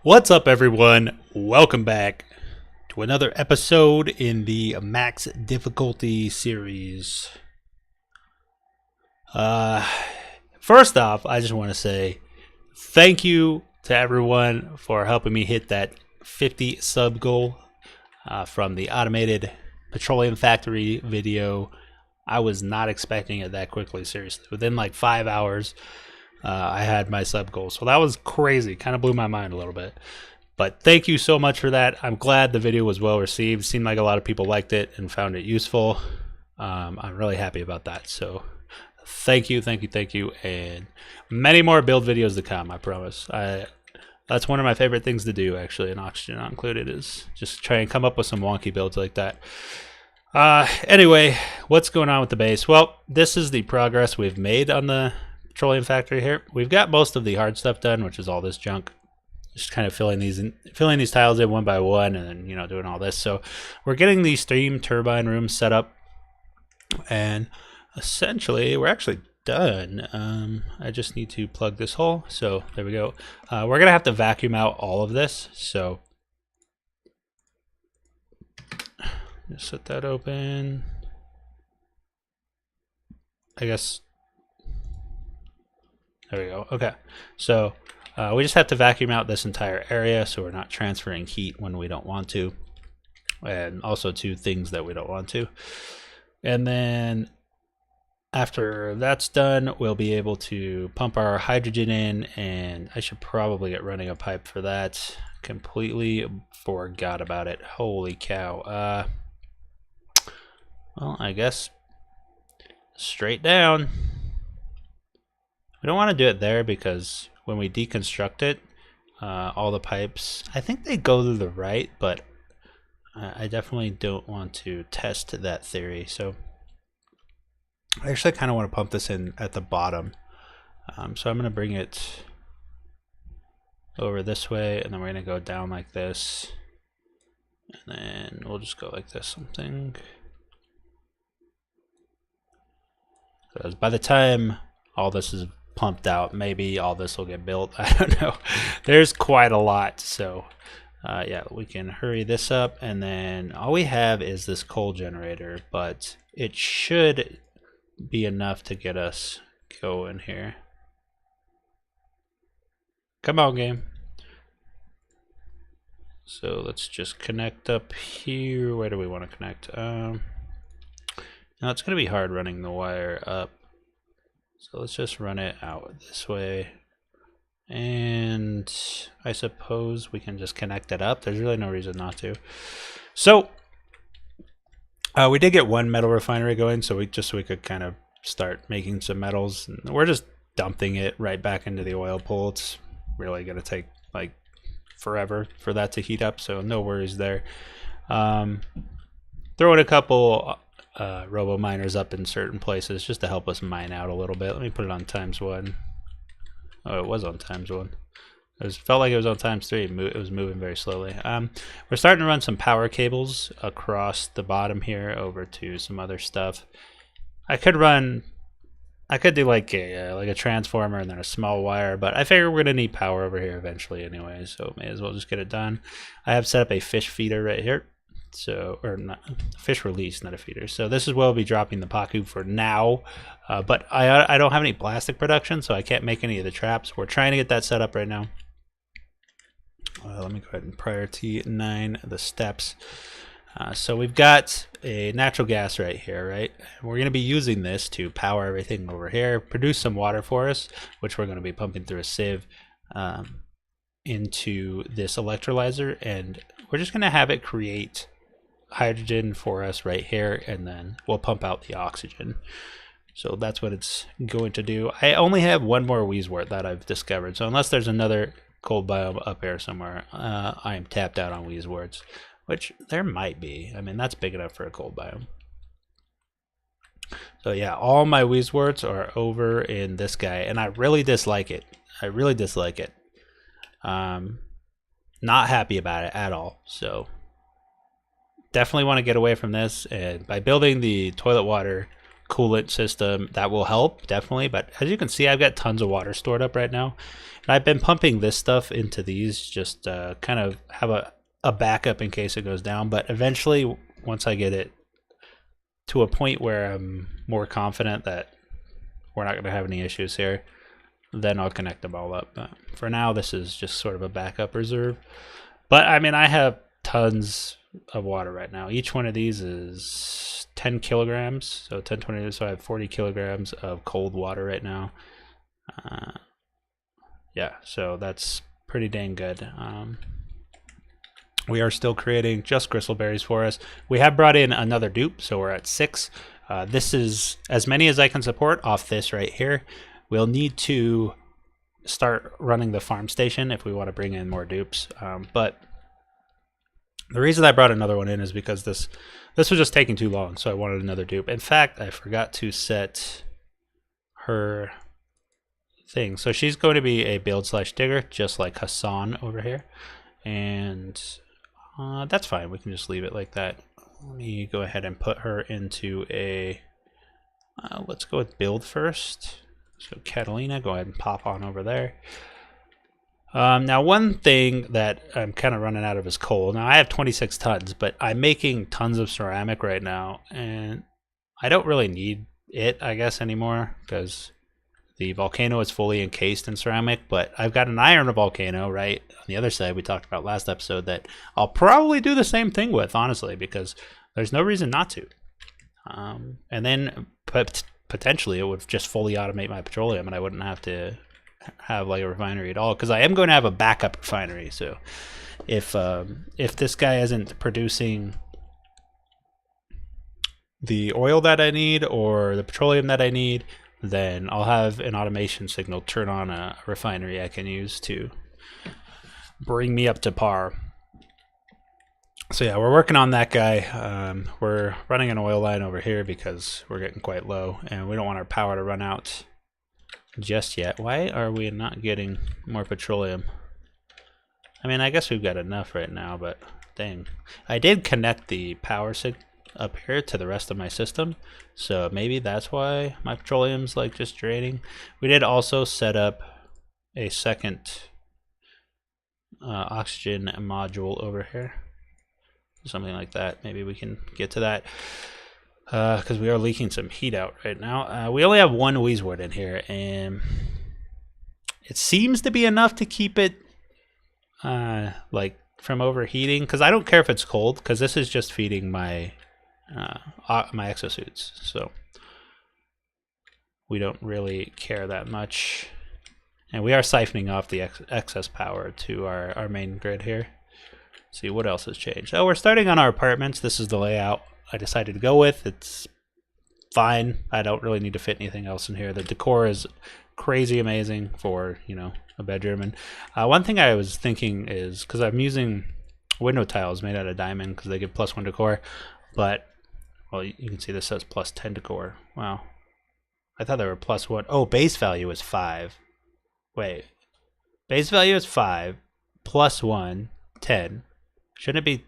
What's up, everyone? Welcome back to another episode in the Max Difficulty series. Uh, First off, I just want to say thank you to everyone for helping me hit that 50 sub goal from the automated Petroleum Factory video. I was not expecting it that quickly, seriously. Within like 5 hours, I had my sub goal. So that was crazy. Kind of blew my mind a little bit. But thank you so much for that. I'm glad the video was well received. Seemed like a lot of people liked it and found it useful. I'm really happy about that. So thank you, and many more build videos to come, I promise. That's one of my favorite things to do, actually, and Oxygen Not Included, is just try and come up with some wonky builds like that. Anyway, what's going on with the base? Well, this is the progress we've made on the Petroleum Factory here. We've got most of the hard stuff done, which is all this junk. Just kind of filling these tiles in one by one, and then doing all this. So we're getting these steam turbine rooms set up, and essentially we're actually done. I just need to plug this hole. So there we go. We're gonna have to vacuum out all of this. So just set that open. I guess there we go. Okay, so we just have to vacuum out this entire area so we're not transferring heat when we don't want to, and also to things that we don't want to. And then after that's done, we'll be able to pump our hydrogen in, and I should probably get running a pipe for that. Completely forgot about it. Holy cow. Well, I guess straight down. We don't want to do it there because when we deconstruct it, all the pipes, I think they go to the right, but I definitely don't want to test that theory. So I actually kind of want to pump this in at the bottom. So I'm going to bring it over this way, and then we're going to go down like this, and then we'll just go like this, something. Because by the time all this is pumped out, maybe all this will get built. I don't know. There's quite a lot. So yeah, we can hurry this up, and then all we have is this coal generator, but it should be enough to get us going here. Come on, game. So let's just connect up here. Where do we want to connect? Now it's going to be hard running the wire up. So let's just run it out this way. And I suppose we can just connect it up. There's really no reason not to. So we did get one metal refinery going, so we could kind of start making some metals. We're just dumping it right back into the oil pool. It's really going to take like forever for that to heat up, so no worries there. Throwing a couple robo miners up in certain places just to help us mine out a little bit. Let me put it on ×1. Oh, it was on ×1. Felt like it was on ×3. It was moving very slowly. We're starting to run some power cables across the bottom here over to some other stuff. I could do like a transformer and then a small wire, but I figure we're gonna need power over here eventually anyway, so may as well just get it done. I have set up a fish feeder right here. So, or not, fish release, not a feeder. So this is where we'll be dropping the Paku for now, but I don't have any plastic production, so I can't make any of the traps. We're trying to get that set up right now. Let me go ahead and priority 9 the steps. So we've got a natural gas right here, right? We're going to be using this to power everything over here, produce some water for us, which we're going to be pumping through a sieve into this electrolyzer, and we're just going to have it create hydrogen for us right here, and then we'll pump out the oxygen. So that's what it's going to do. I only have one more Wheezewort that I've discovered, so unless there's another cold biome up here somewhere, I am tapped out on Wheezeworts, which there might be. I mean, that's big enough for a cold biome. So yeah, all my Wheezeworts are over in this guy, and I really dislike it. Not happy about it at all. So definitely want to get away from this, and by building the toilet water coolant system, that will help definitely. But as you can see, I've got tons of water stored up right now, and I've been pumping this stuff into these just kind of have a backup in case it goes down. But eventually, once I get it to a point where I'm more confident that we're not going to have any issues here, then I'll connect them all up. But for now, this is just sort of a backup reserve. But I mean, I have tons of water right now. Each one of these is 10 kilograms, so 10, 20, so I have 40 kilograms of cold water right now. Yeah, so that's pretty dang good. We are still creating just gristleberries for us. We have brought in another dupe, so we're at 6. This is as many as I can support off this right here. We'll need to start running the farm station if we want to bring in more dupes. But the reason I brought another one in is because this was just taking too long, so I wanted another dupe. In fact, I forgot to set her thing. So she's going to be a build/digger, just like Hassan over here. And that's fine. We can just leave it like that. Let me go ahead and put her into a... let's go with build first. So Catalina, go ahead and pop on over there. Now, one thing that I'm kind of running out of is coal. Now, I have 26 tons, but I'm making tons of ceramic right now, and I don't really need it, I guess, anymore, because the volcano is fully encased in ceramic, but I've got an iron volcano right on the other side we talked about last episode that I'll probably do the same thing with, honestly, because there's no reason not to. And then potentially it would just fully automate my petroleum, and I wouldn't have to have like a refinery at all, because I am going to have a backup refinery. So if this guy isn't producing the oil that I need or the petroleum that I need, then I'll have an automation signal turn on a refinery I can use to bring me up to par. So yeah, we're working on that guy. We're running an oil line over here because we're getting quite low, and we don't want our power to run out just yet. Why are we not getting more petroleum? I mean, I guess we've got enough right now, but dang. I did connect the power signal up here to the rest of my system, so maybe that's why my petroleum's like just draining. We did also set up a second oxygen module over here, something like that. Maybe we can get to that because we are leaking some heat out right now. We only have one Weezewood in here, and it seems to be enough to keep it like from overheating, because I don't care if it's cold, because this is just feeding my my exosuits, so we don't really care that much. And we are siphoning off the excess power to our main grid here. Let's see what else has changed. Oh, we're starting on our apartments. This is the layout I decided to go with. It's fine. I don't really need to fit anything else in here. The decor is crazy amazing for, you know, a bedroom. And one thing I was thinking is, because I'm using window tiles made out of diamond because they give +1 decor, but well, you can see this says +10 decor. Wow. I thought they were +1. Oh, base value is 5. Wait. Base value is 5, +1, 10. Shouldn't it be...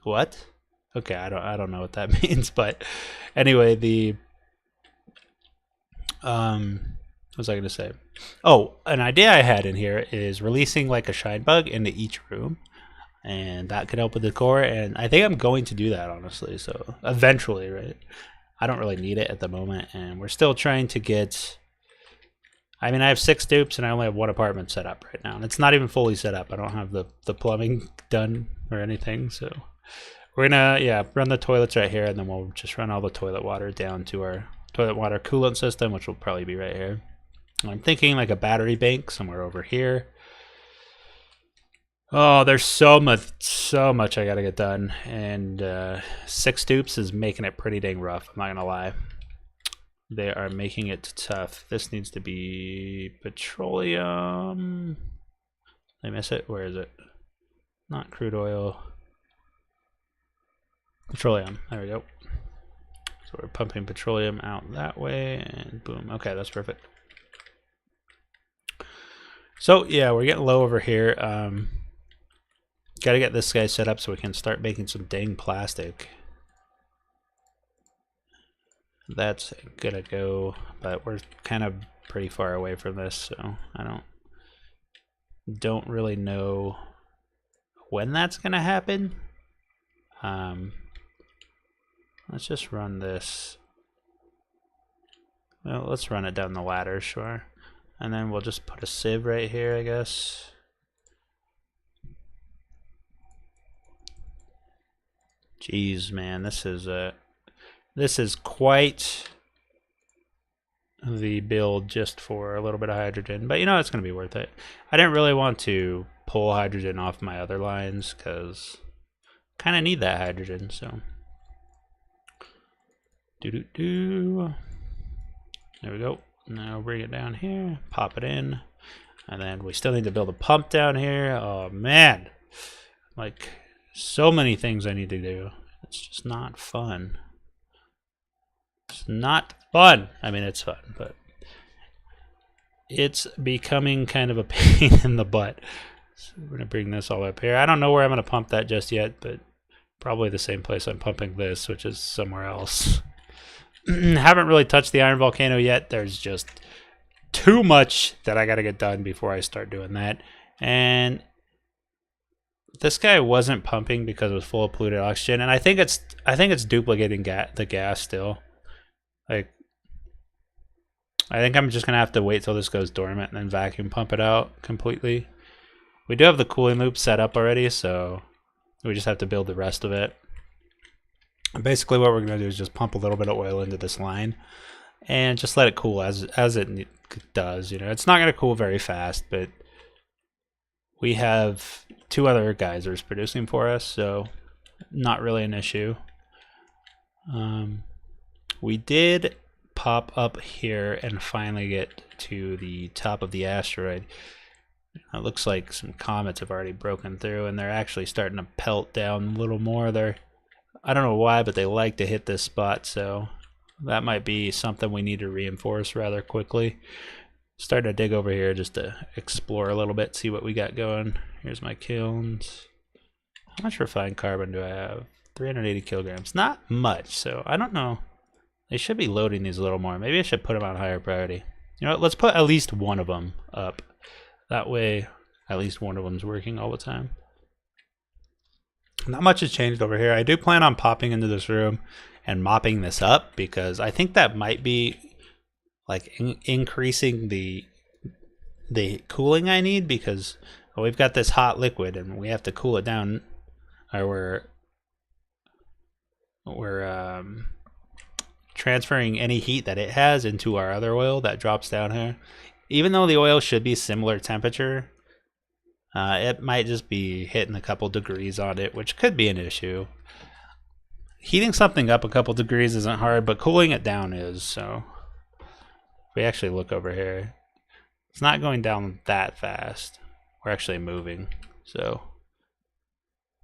What? Okay, I don't know what that means, but anyway, the... what was I going to say? Oh, an idea I had in here is releasing like a shine bug into each room, and that could help with the decor, and I think I'm going to do that, honestly, so eventually, right? I don't really need it at the moment, and we're still trying to get... I mean, I have 6 dupes, and I only have 1 apartment set up right now, and it's not even fully set up. I don't have the plumbing done or anything, so we're gonna, yeah, run the toilets right here, and then we'll just run all the toilet water down to our toilet water coolant system, which will probably be right here. And I'm thinking like a battery bank somewhere over here. Oh, there's so much I gotta get done, and 6 dupes is making it pretty dang rough, I'm not gonna lie. They are making it tough. This needs to be petroleum. Did I miss it? Where is it? Not crude oil. Petroleum. There we go. So we're pumping petroleum out that way, and boom. Okay, that's perfect. So yeah, we're getting low over here. Got to get this guy set up so we can start making some dang plastic. that's gonna go, but we're kind of pretty far away from this, so I don't really know when that's gonna happen. Let's just run this. Well, let's run it down the ladder, sure. And then we'll just put a sieve right here, I guess. Jeez, man, this is quite the build just for a little bit of hydrogen, but you know it's gonna be worth it. I didn't really want to pull hydrogen off my other lines because kind of need that hydrogen. So there we go. Now bring it down here, pop it in, and then we still need to build a pump down here. Oh man, like so many things I need to do. It's just not fun. It's not fun. I mean, it's fun, but it's becoming kind of a pain in the butt. So we're gonna bring this all up here. I don't know where I'm gonna pump that just yet, but probably the same place I'm pumping this, which is somewhere else. Haven't really touched the iron volcano yet. There's just too much that I gotta get done before I start doing that. And this guy wasn't pumping because it was full of polluted oxygen, and I think it's duplicating the gas still. Like, I think I'm just gonna have to wait till this goes dormant and then vacuum pump it out completely. We do have the cooling loop set up already, so we just have to build the rest of it. And basically what we're gonna do is just pump a little bit of oil into this line and just let it cool as it does. You know, it's not gonna cool very fast, but we have 2 other geysers producing for us, so not really an issue. We did pop up here and finally get to the top of the asteroid. It looks like some comets have already broken through, and they're actually starting to pelt down a little more. I don't know why, but they like to hit this spot, so that might be something we need to reinforce rather quickly. Starting to dig over here just to explore a little bit, see what we got going. Here's my kilns. How much refined carbon do I have? 380 kilograms. Not much, so I don't know. They should be loading these a little more. Maybe I should put them on higher priority. You know what? Let's put at least one of them up. That way, at least one of them's working all the time. Not much has changed over here. I do plan on popping into this room and mopping this up because I think that might be like increasing the cooling I need, because we've got this hot liquid and we have to cool it down, or we're transferring any heat that it has into our other oil that drops down here. Even though the oil should be similar temperature, it might just be hitting a couple degrees on it, which could be an issue. Heating something up a couple degrees isn't hard, but cooling it down is. So if we actually look over here, it's not going down that fast. We're actually moving. So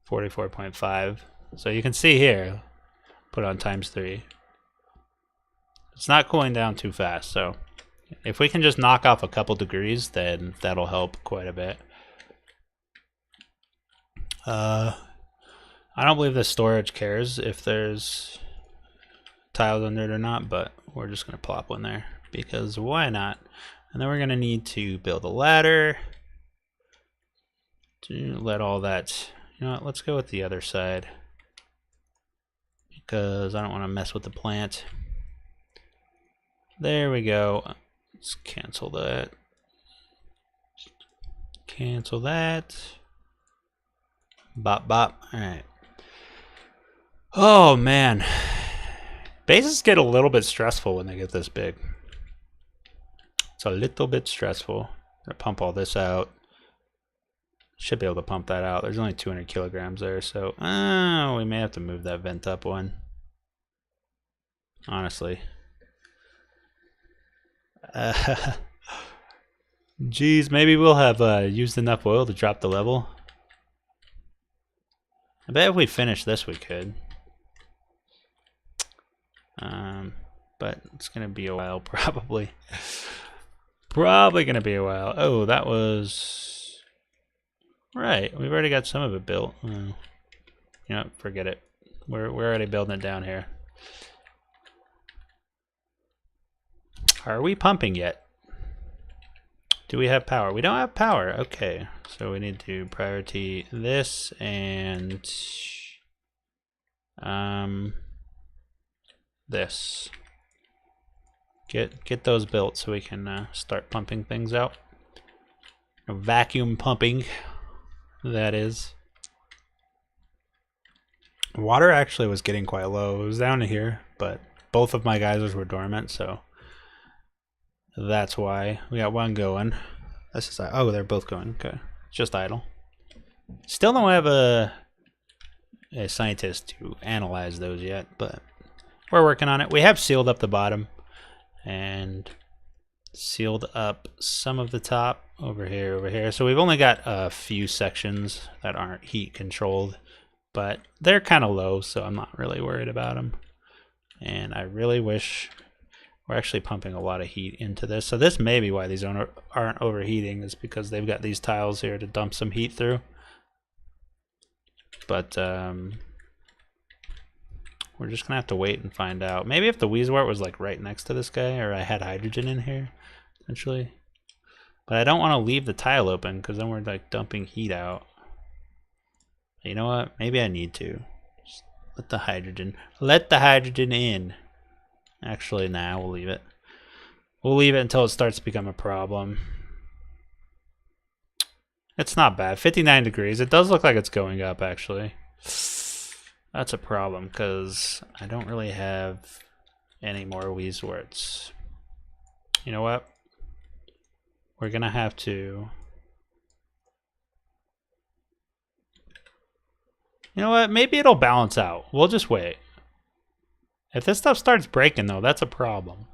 44.5. So you can see here, put on ×3. It's not cooling down too fast. So if we can just knock off a couple degrees, then that'll help quite a bit. I don't believe the storage cares if there's tiles under it or not, but we're just going to plop one there because why not? And then we're going to need to build a ladder to let all that, you know what, let's go with the other side because I don't want to mess with the plant. There we go. Let's cancel that. Cancel that. Bop, bop. All right. Oh, man. Bases get a little bit stressful when they get this big. It's a little bit stressful. I'm gonna pump all this out. Should be able to pump that out. There's only 200 kilograms there, so we may have to move that vent up one. Honestly. Geez, maybe we'll have used enough oil to drop the level. I bet if we finish this, we could. But it's gonna be a while, probably. Probably gonna be a while. Oh, that was right. We've already got some of it built. You know, forget it. We're already building it down here. Are we pumping yet? Do we have power? We don't have power. Okay, so we need to priority this and this. Get those built so we can start pumping things out. Vacuum pumping, that is. Water actually was getting quite low. It was down to here, but both of my geysers were dormant, so that's why. We got one going. This is, oh, they're both going. Okay, just idle. Still don't have a scientist to analyze those yet, but we're working on it. We have sealed up the bottom and sealed up some of the top over here. So we've only got a few sections that aren't heat controlled, but they're kind of low, so I'm not really worried about them. And I really wish we're actually pumping a lot of heat into this. So this may be why these aren't overheating, is because they've got these tiles here to dump some heat through. But we're just gonna have to wait and find out. Maybe if the Weezewort was like right next to this guy, or I had hydrogen in here, essentially. But I don't want to leave the tile open because then we're like dumping heat out. You know what? Maybe I need to. Just let the hydrogen in. Actually, nah, we'll leave it. We'll leave it until it starts to become a problem. It's not bad. 59 degrees. It does look like it's going up, actually. That's a problem because I don't really have any more Weezeworts. You know what? We're gonna have to. You know what? Maybe it'll balance out. We'll just wait. If this stuff starts breaking, though, that's a problem.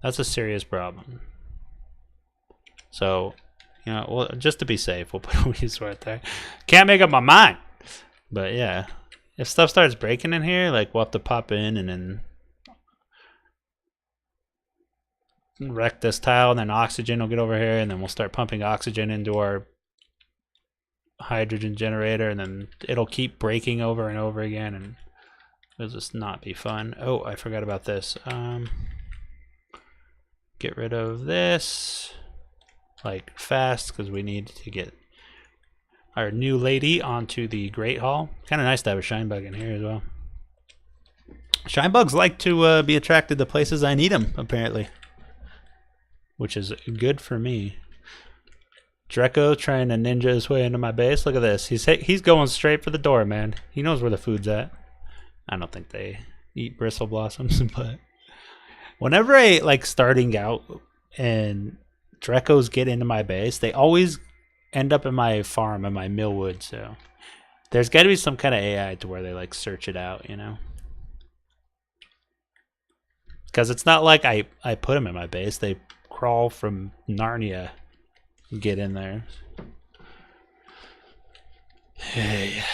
That's a serious problem. So, you know, well, just to be safe, we'll put a Weezewort there. Can't make up my mind. But yeah, if stuff starts breaking in here, like we'll have to pop in and then wreck this tile, and then oxygen will get over here, and then we'll start pumping oxygen into our hydrogen generator, and then it'll keep breaking over and over again, and it'll just not be fun. Oh, I forgot about this. Get rid of this like fast because we need to get our new lady onto the Great Hall. Kind of nice to have a shine bug in here as well. Shine bugs like to be attracted to places I need them, apparently, which is good for me. Draco trying to ninja his way into my base. Look at this. He's going straight for the door, man. He knows where the food's at. I don't think they eat bristle blossoms, but whenever I like starting out and Dracos get into my base, they always end up in my farm, in my millwood. So there's got to be some kind of AI to where they like search it out, you know? Because it's not like I put them in my base. They crawl from Narnia and get in there. Hey.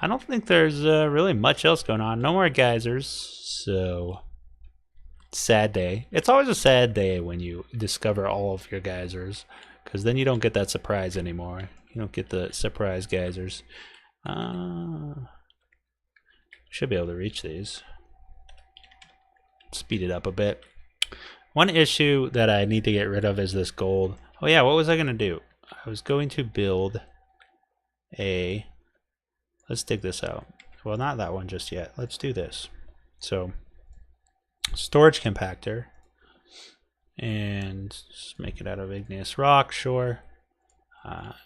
I don't think there's really much else going on. No more geysers, so sad day. It's always a sad day when you discover all of your geysers, because then you don't get that surprise anymore. You don't get the surprise geysers. Should be able to reach these. Speed it up a bit. One issue that I need to get rid of is this gold. Oh yeah, what was I going to do? I was going to build a... Let's dig this out. Well, not that one just yet. Let's do this. So, storage compactor. And just make it out of igneous rock, sure.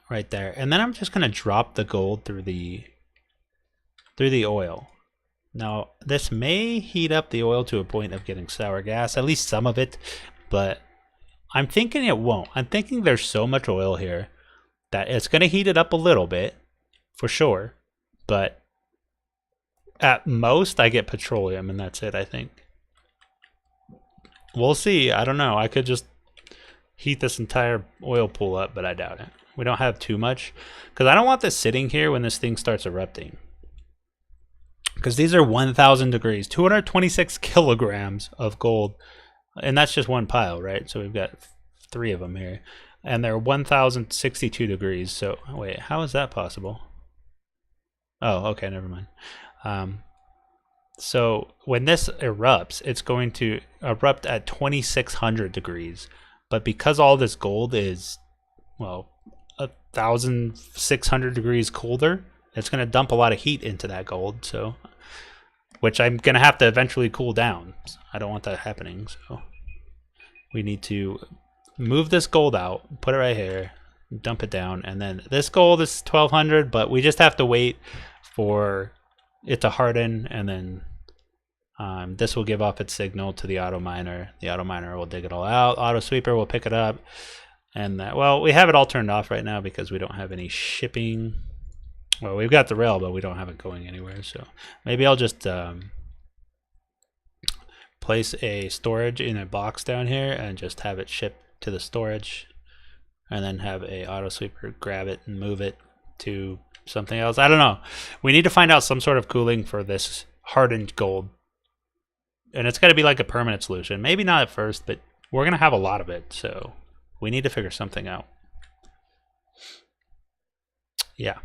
Right there. And then I'm just going to drop the gold through the oil. Now, this may heat up the oil to a point of getting sour gas, at least some of it, but I'm thinking it won't. I'm thinking there's so much oil here that it's going to heat it up a little bit, for sure, but at most I get petroleum and that's it, I think. We'll see. I don't know. I could just heat this entire oil pool up, but I doubt it. We don't have too much, because I don't want this sitting here when this thing starts erupting. Because these are 1,000 degrees, 226 kilograms of gold. And that's just one pile, right? So we've got 3 of them here. And they're 1,062 degrees. So, wait, how is that possible? Oh, okay, never mind. So when this erupts, it's going to erupt at 2600 degrees. But because all this gold is, well, 1600 degrees colder, it's going to dump a lot of heat into that gold. So, which I'm going to have to eventually cool down. I don't want that happening. So we need to move this gold out, put it right here, dump it down, and then this gold is 1200, but we just have to wait for it to harden, and then this will give off its signal to the auto miner. The auto miner will dig it all out. Auto sweeper will pick it up, and well, we have it all turned off right now because we don't have any shipping. Well, we've got the rail, but we don't have it going anywhere. So maybe I'll just place a storage in a box down here and just have it shipped to the storage, and then have a auto sweeper grab it and move it to something else. I don't know. We need to find out some sort of cooling for this hardened gold. And it's got to be like a permanent solution. Maybe not at first, but we're going to have a lot of it. So we need to figure something out. Yeah.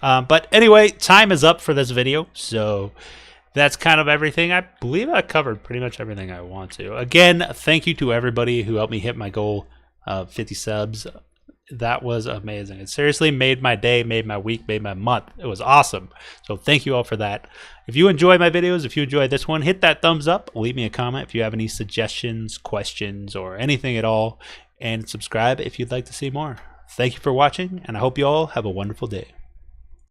But anyway, time is up for this video. So that's kind of everything. I believe I covered pretty much everything I want to. Again, thank you to everybody who helped me hit my goal of 50 subs. That was amazing. It seriously made my day, made my week, made my month. It was awesome. So thank you all for that. If you enjoy my videos, if you enjoyed this one, hit that thumbs up. Leave me a comment if you have any suggestions, questions, or anything at all. And subscribe if you'd like to see more. Thank you for watching, and I hope you all have a wonderful day.